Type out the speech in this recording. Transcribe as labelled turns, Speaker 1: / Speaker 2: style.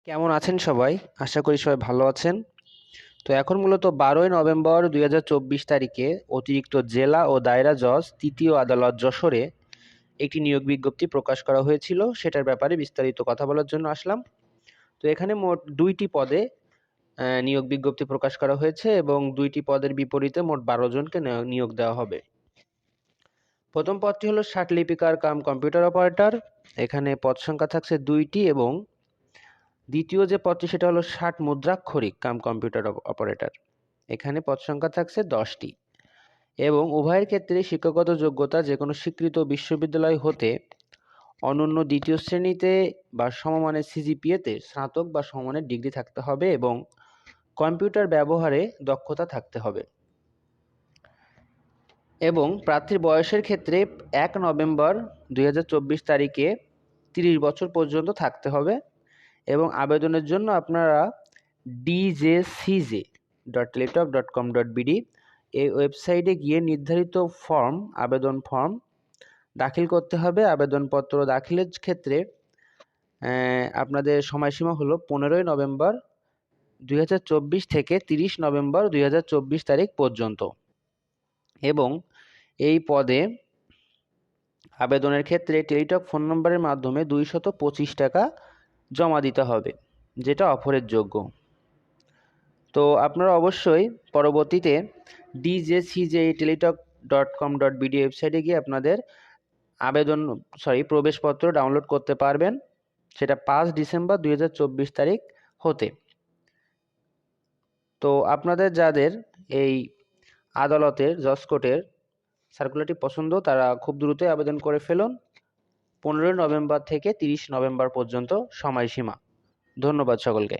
Speaker 1: কেমন আছেন সবাই? আশা করি সবাই ভালো আছেন। তো এখন মূলত 12ই নভেম্বর 2024 তারিখে অতিরিক্ত জেলা ও দায়রা জজ তৃতীয় আদালত যশোরে একটি নিয়োগ বিজ্ঞপ্তি প্রকাশ করা হয়েছিল। সেটার ব্যাপারে বিস্তারিত কথা বলার জন্য আসলাম। তো এখানে মোট 2টি পদে নিয়োগ বিজ্ঞপ্তি প্রকাশ করা হয়েছে এবং 2টি পদের বিপরীতে মোট 12 জনকে নিয়োগ দেওয়া হবে। প্রথম পদটি হলো ষাট লিপিকার কাম কম্পিউটার অপারেটর। এখানে পদ সংখ্যা থাকছে 2টি এবং দ্বিতীয় যে পদটি সেটা হলো ষাট মুদ্রাক্ষরিক কাম কম্পিউটার অপারেটর। এখানে পদ সংখ্যা থাকছে 10টি এবং উভয়ের ক্ষেত্রে শিক্ষাগত যোগ্যতা যে কোনো স্বীকৃত বিশ্ববিদ্যালয় হতে অনন্য দ্বিতীয় শ্রেণীতে বা সমমানের সিজিপিএতে স্নাতক বা সমমানের ডিগ্রি থাকতে হবে এবং কম্পিউটার ব্যবহারে দক্ষতা থাকতে হবে। এবং প্রার্থীর বয়সের ক্ষেত্রে 1 নভেম্বর 2024 তারিখে 30 বছর পর্যন্ত থাকতে হবে এবং আবেদনের জন্য আপনারা djcj.teletalk.com.bd এই ওয়েবসাইটে গিয়ে নির্ধারিত আবেদন ফর্ম দাখিল করতে হবে। আবেদনপত্র দাখিলের ক্ষেত্রে আপনাদের সময়সীমা হলো 15ই নভেম্বর 2024 থেকে 30 নভেম্বর 2024 তারিখ পর্যন্ত এবং এই পদে আবেদনের ক্ষেত্রে টেলিটক ফোন নম্বরের মাধ্যমে 225 টাকা জমা দিতে হবে, যেটা অফারের যোগ্য। তো আপনারা অবশ্যই পরবর্তীতে djcj.teletalk.com.bd ওয়েবসাইটে গিয়ে আপনাদের প্রবেশপত্র ডাউনলোড করতে পারবেন, সেটা 5 ডিসেম্বর 2024 তারিখ হতে। তো আপনাদের যাদের এই আদালতের জজ কোর্টের সার্কুলারটি পছন্দ তারা খুব দ্রুতই আবেদন করে ফেলুন। 15 নভেম্বর থেকে 30 নভেম্বর পর্যন্ত সময়সীমা। ধন্যবাদ সকলকে।